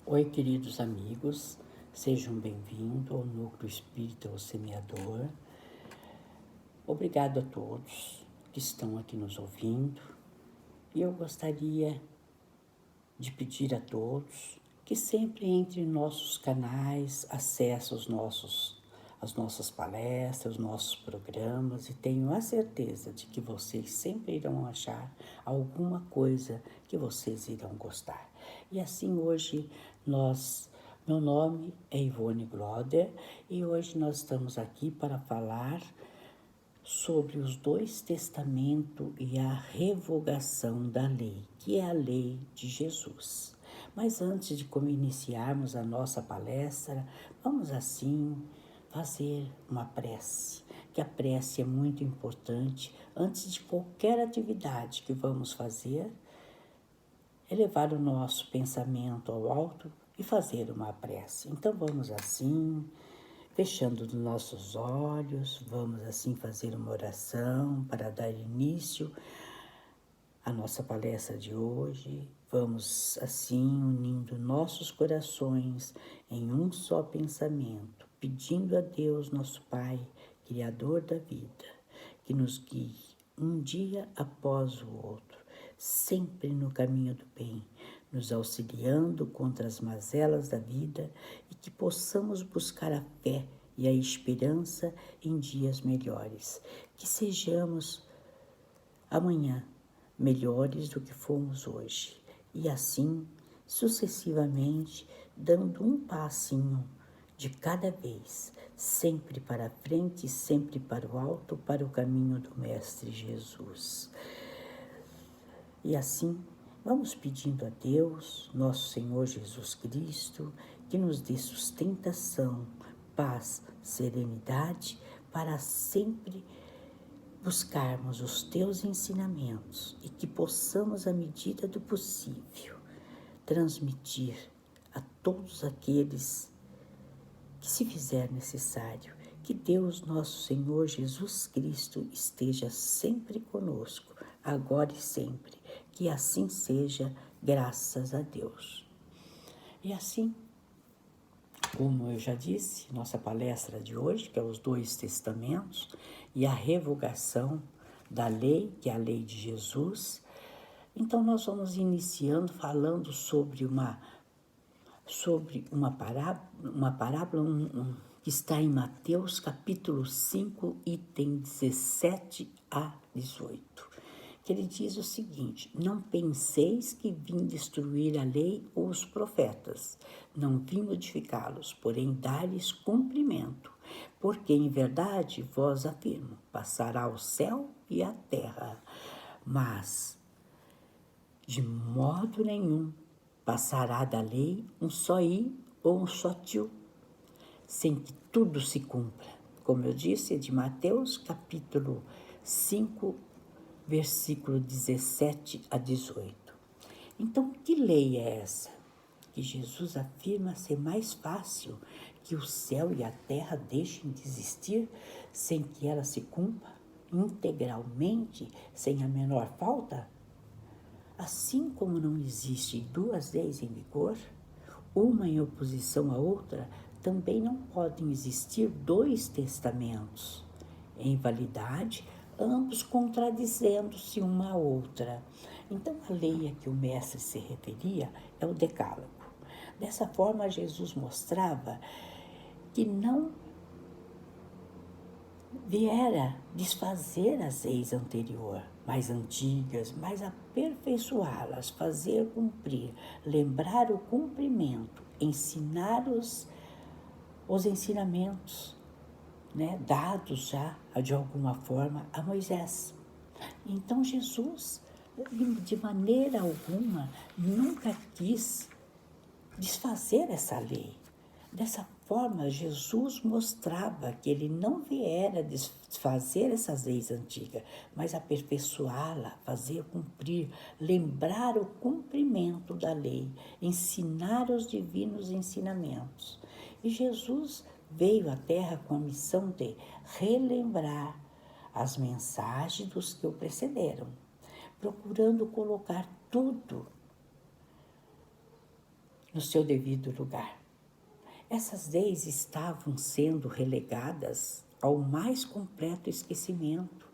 Oi, queridos amigos, sejam bem-vindos ao Núcleo Espírita o Semeador. Obrigado a todos que estão aqui nos ouvindo e eu gostaria de pedir a todos que sempre entre em nossos canais, acessem as nossas palestras, os nossos programas e tenho a certeza de que vocês sempre irão achar alguma coisa que vocês irão gostar. E assim hoje meu nome é Ivone Gloder e hoje nós estamos aqui para falar sobre os dois testamentos e a revogação da lei, que é a lei de Jesus. Mas antes de iniciarmos a nossa palestra, vamos assim fazer uma prece, que a prece é muito importante antes de qualquer atividade que vamos fazer, elevar o nosso pensamento ao alto e fazer uma prece. Então vamos assim, fechando os nossos olhos, vamos assim fazer uma oração para dar início à nossa palestra de hoje. Vamos assim unindo nossos corações em um só pensamento, pedindo a Deus, nosso Pai, Criador da vida, que nos guie um dia após o outro, sempre no caminho do bem, nos auxiliando contra as mazelas da vida e que possamos buscar a fé e a esperança em dias melhores. Que sejamos amanhã melhores do que fomos hoje. E assim, sucessivamente, dando um passinho de cada vez, sempre para frente, sempre para o alto, para o caminho do Mestre Jesus. E assim, vamos pedindo a Deus, nosso Senhor Jesus Cristo, que nos dê sustentação, paz, serenidade, para sempre buscarmos os teus ensinamentos e que possamos, à medida do possível, transmitir a todos aqueles que se fizer necessário. Que Deus, nosso Senhor Jesus Cristo, esteja sempre conosco, agora e sempre. Que assim seja, graças a Deus. E assim, como eu já disse, nossa palestra de hoje, que é os dois testamentos e a revogação da lei, que é a lei de Jesus. Então, nós vamos iniciando falando sobre uma parábola que está em Mateus capítulo 5, item 17 a 18. Que ele diz o seguinte: não penseis que vim destruir a lei ou os profetas, não vim modificá-los, porém dar-lhes cumprimento. Porque em verdade vos afirmo, passará o céu e a terra, mas de modo nenhum passará da lei um só i ou um só tio, sem que tudo se cumpra. Como eu disse, é de Mateus capítulo 5, versículo 17 a 18. Então, que lei é essa? Que Jesus afirma ser mais fácil que o céu e a terra deixem de existir sem que ela se cumpra integralmente, sem a menor falta? Assim como não existe duas leis em vigor, uma em oposição à outra, também não podem existir dois testamentos em validade, ambos contradizendo-se uma à outra. Então, a lei a que o mestre se referia é o Decálogo. Dessa forma, Jesus mostrava que não viera desfazer as leis mais antigas, mas aperfeiçoá-las, fazer cumprir, lembrar o cumprimento, ensinar os ensinamentos, dados já, de alguma forma, a Moisés. Então, Jesus, de maneira alguma, nunca quis desfazer essa lei. Dessa forma, Jesus mostrava que ele não viera desfazer essas leis antigas, mas aperfeiçoá-la, fazer cumprir, lembrar o cumprimento da lei, ensinar os divinos ensinamentos. E Jesus veio à Terra com a missão de relembrar as mensagens dos que o precederam, procurando colocar tudo no seu devido lugar. Essas leis estavam sendo relegadas ao mais completo esquecimento,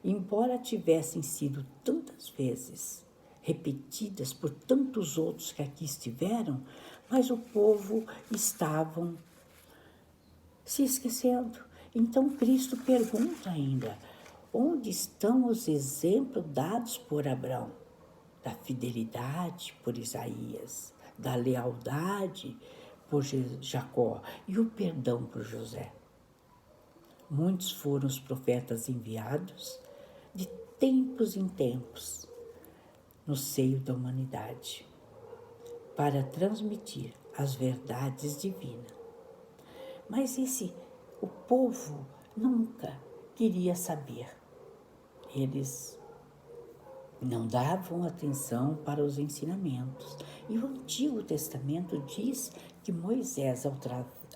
embora tivessem sido tantas vezes repetidas por tantos outros que aqui estiveram, mas o povo estava se esquecendo. Então Cristo pergunta ainda: onde estão os exemplos dados por Abraão? Da fidelidade por Isaías, da lealdade por Jacó e o perdão por José. Muitos foram os profetas enviados de tempos em tempos no seio da humanidade para transmitir as verdades divinas. Mas o povo nunca queria saber. Eles não davam atenção para os ensinamentos. E o Antigo Testamento diz que Moisés,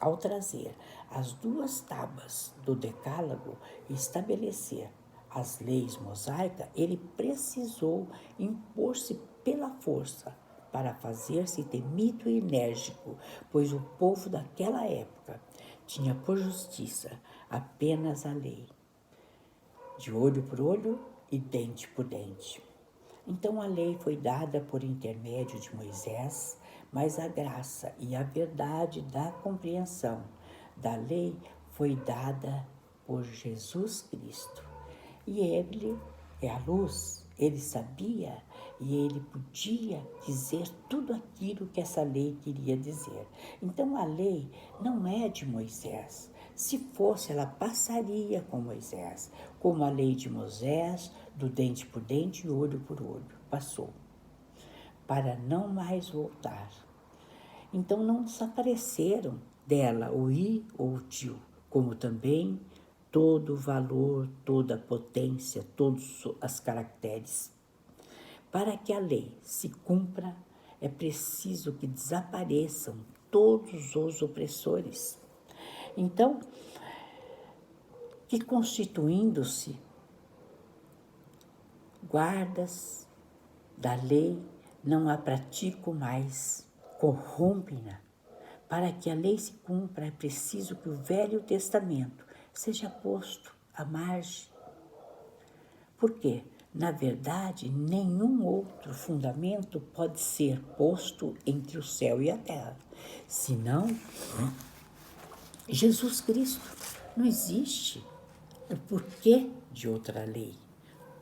ao trazer as 2 tábuas do Decálogo e estabelecer as leis mosaicas, ele precisou impor-se pela força para fazer-se temido e enérgico, pois o povo daquela época tinha por justiça apenas a lei, de olho por olho e dente por dente. Então a lei foi dada por intermédio de Moisés, mas a graça e a verdade da compreensão da lei foi dada por Jesus Cristo. E ele é a luz, ele sabia e ele podia dizer tudo aquilo que essa lei queria dizer. Então a lei não é de Moisés. Se fosse, ela passaria com Moisés, como a lei de Moisés, do dente por dente e olho por olho. Passou, para não mais voltar. Então não desapareceram dela o i ou o tio, como também todo o valor, toda a potência, todos os caracteres. Para que a lei se cumpra, é preciso que desapareçam todos os opressores. Então, que constituindo-se guardas da lei, não a praticam mais, corrompem-na. Para que a lei se cumpra, é preciso que o Velho Testamento seja posto à margem. Por quê? Na verdade, nenhum outro fundamento pode ser posto entre o céu e a terra, senão Jesus Cristo. Não existe o porquê de outra lei.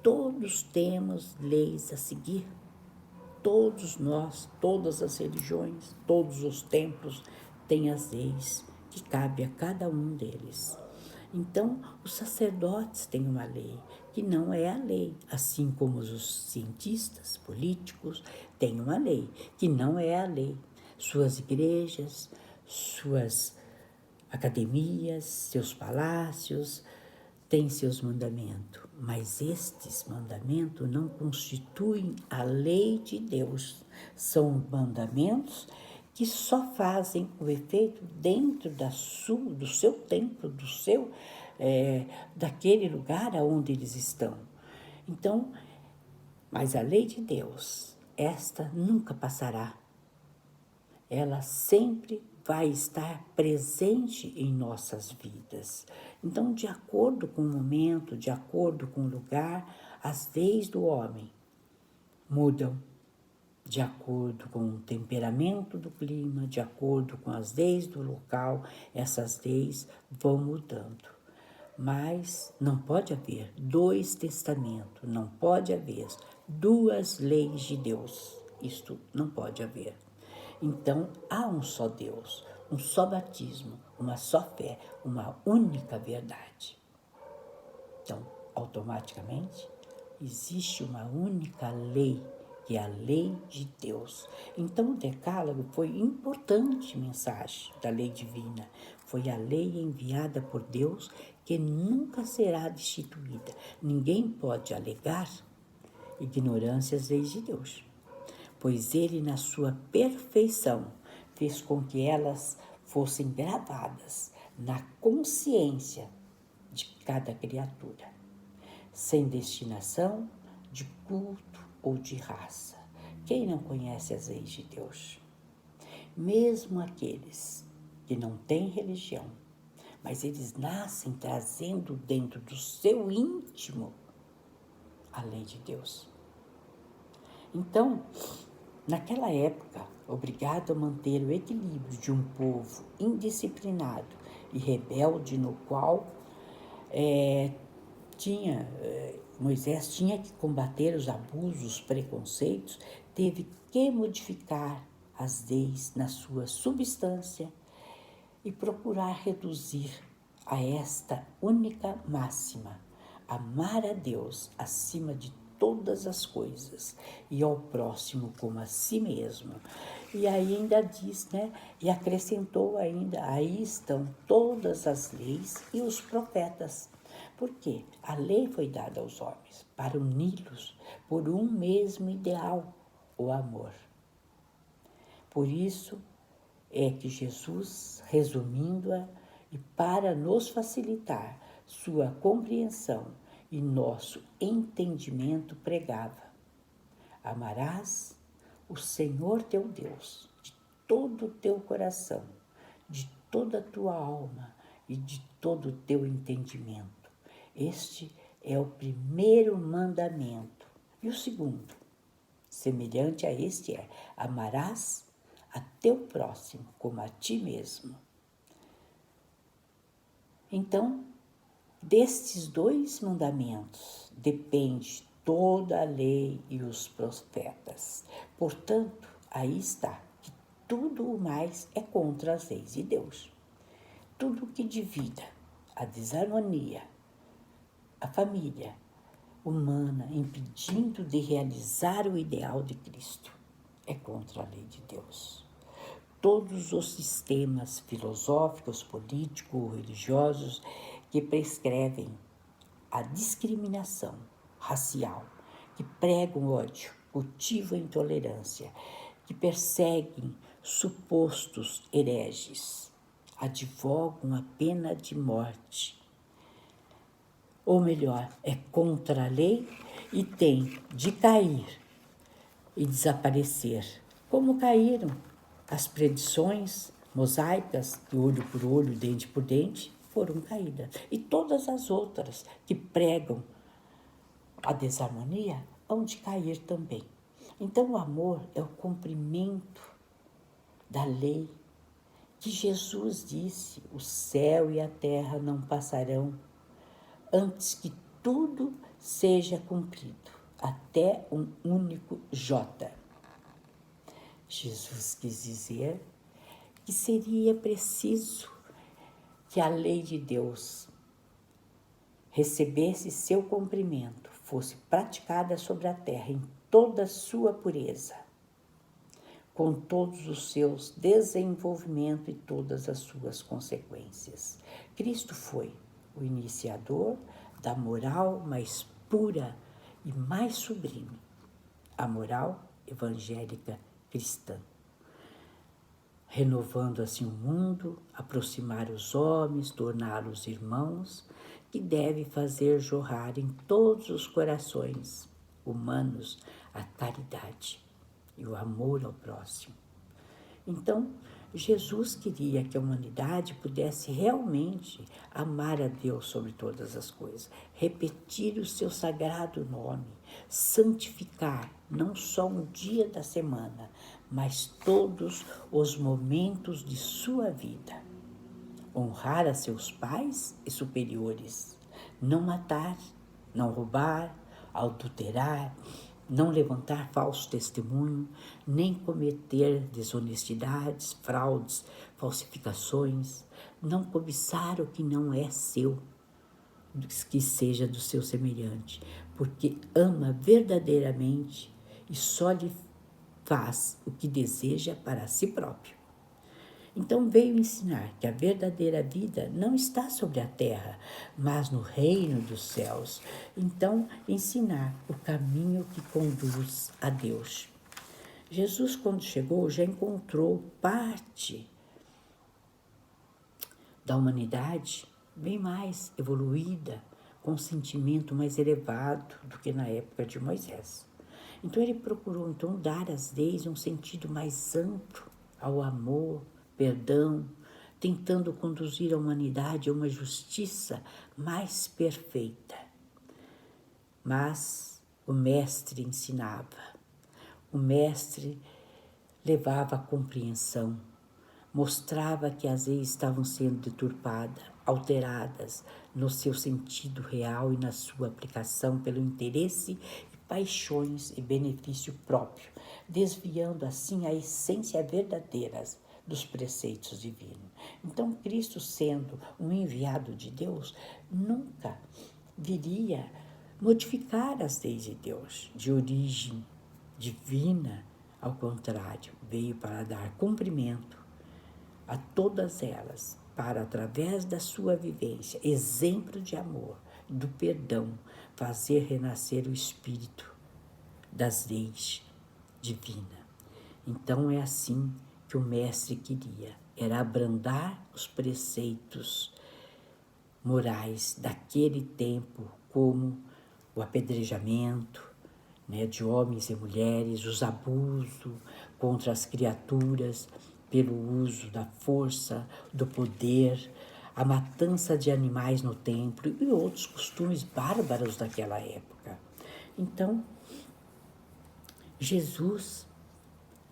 Todos temos leis a seguir. Todos nós, todas as religiões, todos os templos têm as leis que cabe a cada um deles. Então, os sacerdotes têm uma lei que não é a lei, assim como os cientistas, políticos têm uma lei que não é a lei. Suas igrejas, suas academias, seus palácios têm seus mandamentos, mas estes mandamentos não constituem a lei de Deus. São mandamentos que só fazem o efeito dentro do seu templo, daquele lugar aonde eles estão. Então, mas a lei de Deus, esta nunca passará. Ela sempre vai estar presente em nossas vidas. Então, de acordo com o momento, de acordo com o lugar, as leis do homem mudam. De acordo com o temperamento do clima, de acordo com as leis do local, essas leis vão mudando. Mas não pode haver 2 testamentos, não pode haver 2 leis de Deus. Isto não pode haver. Então, há um só Deus, um só batismo, uma só fé, uma única verdade. Então, automaticamente, existe uma única lei, que é a lei de Deus. Então, o Decálogo foi importante mensagem da lei divina. Foi a lei enviada por Deus que nunca será destituída. Ninguém pode alegar ignorância às leis de Deus, pois ele, na sua perfeição, fez com que elas fossem gravadas na consciência de cada criatura, sem destinação de culto ou de raça. Quem não conhece as leis de Deus? mesmo aqueles que não têm religião, mas eles nascem trazendo dentro do seu íntimo a lei de Deus. Então, naquela época, obrigado a manter o equilíbrio de um povo indisciplinado e rebelde, no qual Moisés tinha que combater os abusos, os preconceitos, teve que modificar as leis na sua substância e procurar reduzir a esta única máxima: amar a Deus acima de todas as coisas e ao próximo como a si mesmo. E ainda diz, e acrescentou ainda, aí estão todas as leis e os profetas. Porque a lei foi dada aos homens para uni-los por um mesmo ideal, o amor. Por isso é que Jesus, resumindo-a, e para nos facilitar sua compreensão e nosso entendimento, pregava: amarás o Senhor teu Deus de todo o teu coração, de toda a tua alma e de todo o teu entendimento. Este é o primeiro mandamento. E o segundo, semelhante a este, é: amarás a teu próximo como a ti mesmo. Então, destes dois mandamentos depende toda a lei e os profetas. Portanto, aí está, que tudo o mais é contra as leis de Deus. Tudo que divida, a desarmonia, a família humana, impedindo de realizar o ideal de Cristo, é contra a lei de Deus. Todos os sistemas filosóficos, políticos, religiosos que prescrevem a discriminação racial, que pregam ódio, cultivam a intolerância, que perseguem supostos hereges, advogam a pena de morte. Ou melhor, é contra a lei e tem de cair e desaparecer, como caíram as predições mosaicas, de olho por olho, dente por dente, foram caídas. E todas as outras que pregam a desarmonia hão de cair também. Então, o amor é o cumprimento da lei que Jesus disse: o céu e a terra não passarão antes que tudo seja cumprido, até um único J. Jesus quis dizer que seria preciso que a lei de Deus recebesse seu cumprimento, fosse praticada sobre a terra em toda a sua pureza, com todos os seus desenvolvimentos e todas as suas consequências. Cristo foi o iniciador da moral mais pura e mais sublime, a moral evangélica cristã, renovando assim o mundo, aproximar os homens, torná-los irmãos, que deve fazer jorrar em todos os corações humanos a caridade e o amor ao próximo. Então, Jesus queria que a humanidade pudesse realmente amar a Deus sobre todas as coisas, repetir o seu sagrado nome, santificar não só um dia da semana, mas todos os momentos de sua vida. Honrar a seus pais e superiores, não matar, não roubar, adulterar, não levantar falso testemunho, nem cometer desonestidades, fraudes, falsificações, não cobiçar o que não é seu, que seja do seu semelhante, porque ama verdadeiramente e só lhe faz o que deseja para si próprio. Então veio ensinar que a verdadeira vida não está sobre a terra, mas no reino dos céus. Então, ensinar o caminho que conduz a Deus. Jesus, quando chegou, já encontrou parte da humanidade bem mais evoluída, com um sentimento mais elevado do que na época de Moisés. Então, ele procurou dar às leis um sentido mais amplo, ao amor, perdão, tentando conduzir a humanidade a uma justiça mais perfeita. Mas o Mestre ensinava, o Mestre levava a compreensão, mostrava que as leis estavam sendo deturpadas, alteradas no seu sentido real e na sua aplicação pelo interesse e paixões e benefício próprio, desviando assim a essência verdadeira dos preceitos divinos. Então, Cristo, sendo um enviado de Deus, nunca viria modificar as leis de Deus, de origem divina. Ao contrário, veio para dar cumprimento a todas elas, para, através da sua vivência, exemplo de amor, do perdão, fazer renascer o espírito das leis divinas. Então é assim que o Mestre queria, era abrandar os preceitos morais daquele tempo, como o apedrejamento, de homens e mulheres, os abusos contra as criaturas pelo uso da força, do poder, a matança de animais no templo e outros costumes bárbaros daquela época. Então, Jesus,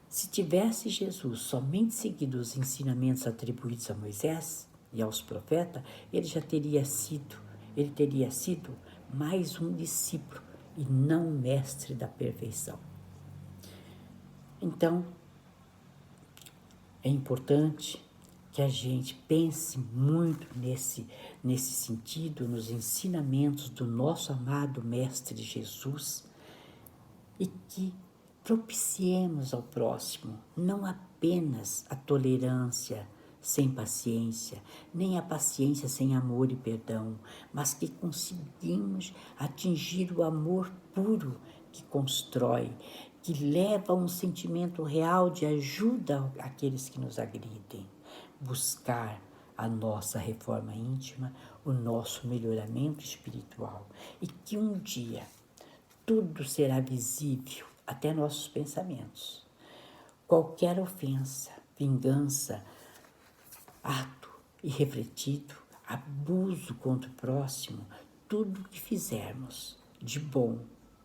se tivesse Jesus somente seguido os ensinamentos atribuídos a Moisés e aos profetas, ele teria sido mais um discípulo e não mestre da perfeição. Então, é importante que a gente pense muito nesse sentido, nos ensinamentos do nosso amado Mestre Jesus, e que propiciemos ao próximo não apenas a tolerância sem paciência, nem a paciência sem amor e perdão, mas que conseguimos atingir o amor puro que constrói, que leva a um sentimento real de ajuda àqueles que nos agridem. Buscar a nossa reforma íntima, o nosso melhoramento espiritual, e que um dia tudo será visível, até nossos pensamentos. Qualquer ofensa, vingança, ato irrefletido, abuso contra o próximo, tudo que fizermos, de bom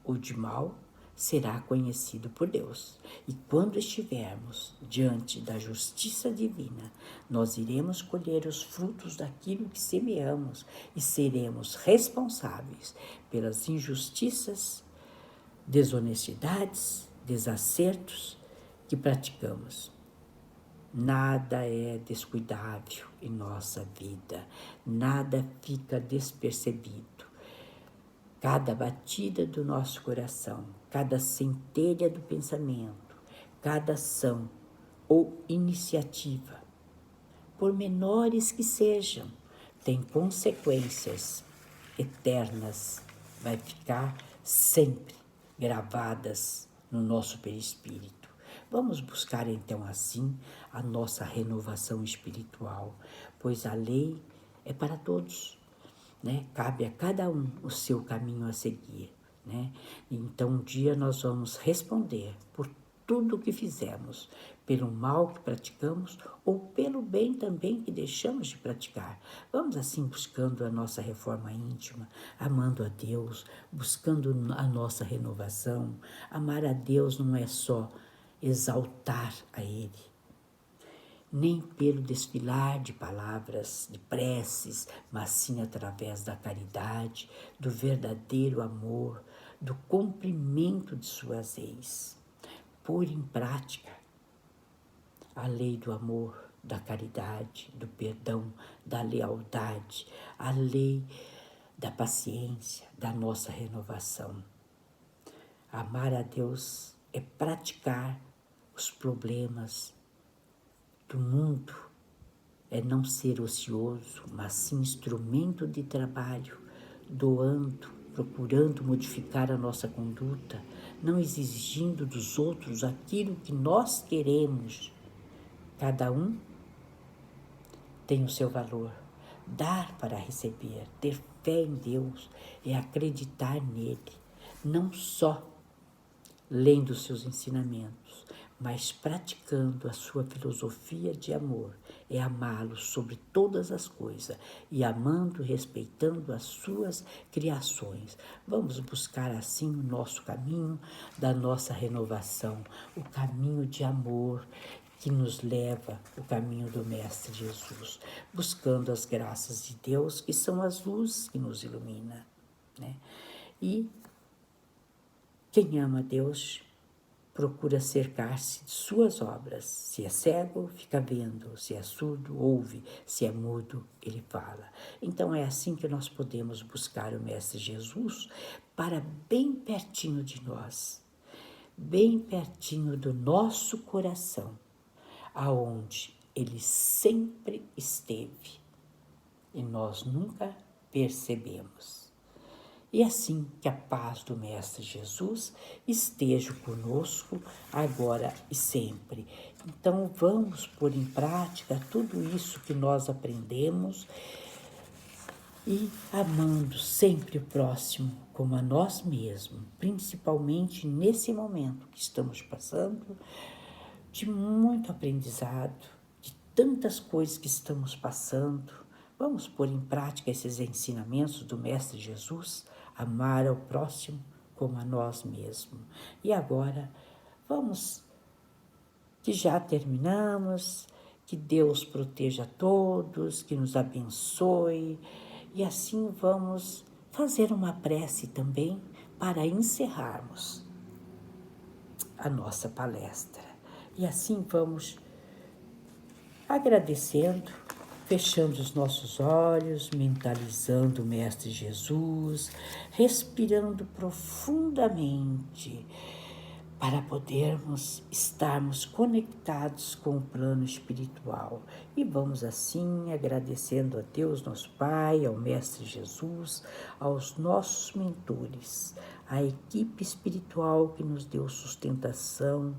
ou de mal, será conhecido por Deus. E quando estivermos diante da justiça divina, nós iremos colher os frutos daquilo que semeamos e seremos responsáveis pelas injustiças, desonestidades, desacertos que praticamos. Nada é descuidável em nossa vida, nada fica despercebido. Cada batida do nosso coração, cada centelha do pensamento, cada ação ou iniciativa, por menores que sejam, tem consequências eternas, vai ficar sempre gravadas no nosso perispírito. Vamos buscar então assim a nossa renovação espiritual, pois a lei é para todos, Cabe a cada um o seu caminho a seguir, Então um dia nós vamos responder por tudo o que fizemos, pelo mal que praticamos ou pelo bem também que deixamos de praticar. Vamos assim buscando a nossa reforma íntima, amando a Deus, buscando a nossa renovação. Amar a Deus não é só exaltar a Ele, nem pelo desfilar de palavras, de preces, mas sim através da caridade, do verdadeiro amor, do cumprimento de suas leis. Pôr em prática a lei do amor, da caridade, do perdão, da lealdade, a lei da paciência, da nossa renovação. Amar a Deus é praticar os problemas do mundo, é não ser ocioso, mas sim instrumento de trabalho, doando, procurando modificar a nossa conduta, não exigindo dos outros aquilo que nós queremos. Cada um tem o seu valor. Dar para receber, ter fé em Deus é acreditar nele, não só lendo seus ensinamentos, mas praticando a sua filosofia de amor, é amá-lo sobre todas as coisas e amando, respeitando as suas criações. Vamos buscar assim o nosso caminho da nossa renovação, o caminho de amor que nos leva o caminho do Mestre Jesus, buscando as graças de Deus, que são as luzes que nos ilumina, né? E quem ama Deus procura cercar-se de suas obras. Se é cego, fica vendo. Se é surdo, ouve. Se é mudo, ele fala. Então é assim que nós podemos buscar o Mestre Jesus para bem pertinho de nós, bem pertinho do nosso coração, aonde ele sempre esteve e nós nunca percebemos. E assim que a paz do Mestre Jesus esteja conosco agora e sempre. Então vamos pôr em prática tudo isso que nós aprendemos e amando sempre o próximo como a nós mesmos, principalmente nesse momento que estamos passando de muito aprendizado, de tantas coisas que estamos passando. Vamos pôr em prática esses ensinamentos do Mestre Jesus, amar ao próximo como a nós mesmos. E agora, vamos, que já terminamos, que Deus proteja a todos, que nos abençoe, e assim vamos fazer uma prece também para encerrarmos a nossa palestra. E assim vamos agradecendo, fechando os nossos olhos, mentalizando o Mestre Jesus, respirando profundamente para podermos estarmos conectados com o plano espiritual. E vamos assim agradecendo a Deus, nosso Pai, ao Mestre Jesus, aos nossos mentores, à equipe espiritual que nos deu sustentação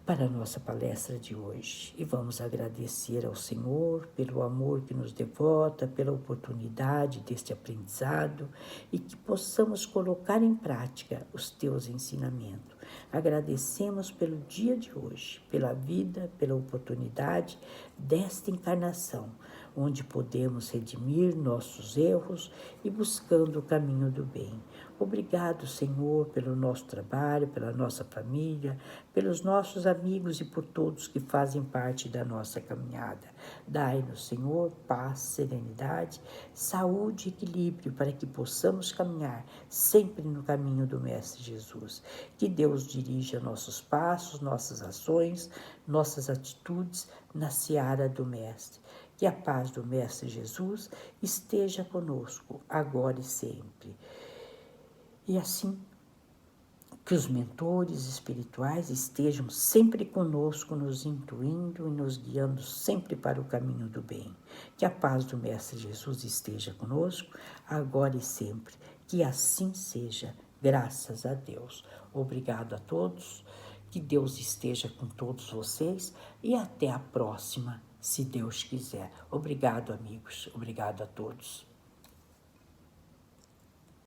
para a nossa palestra de hoje. E vamos agradecer ao Senhor pelo amor que nos devota, pela oportunidade deste aprendizado e que possamos colocar em prática os teus ensinamentos. Agradecemos pelo dia de hoje, pela vida, pela oportunidade desta encarnação, onde podemos redimir nossos erros e buscando o caminho do bem. Obrigado, Senhor, pelo nosso trabalho, pela nossa família, pelos nossos amigos e por todos que fazem parte da nossa caminhada. Dai-nos, Senhor, paz, serenidade, saúde e equilíbrio para que possamos caminhar sempre no caminho do Mestre Jesus. Que Deus dirija nossos passos, nossas ações, nossas atitudes na seara do Mestre. Que a paz do Mestre Jesus esteja conosco, agora e sempre. E assim, que os mentores espirituais estejam sempre conosco, nos intuindo e nos guiando sempre para o caminho do bem. Que a paz do Mestre Jesus esteja conosco, agora e sempre. Que assim seja, graças a Deus. Obrigado a todos, que Deus esteja com todos vocês e até a próxima, se Deus quiser. Obrigado, amigos. Obrigado a todos.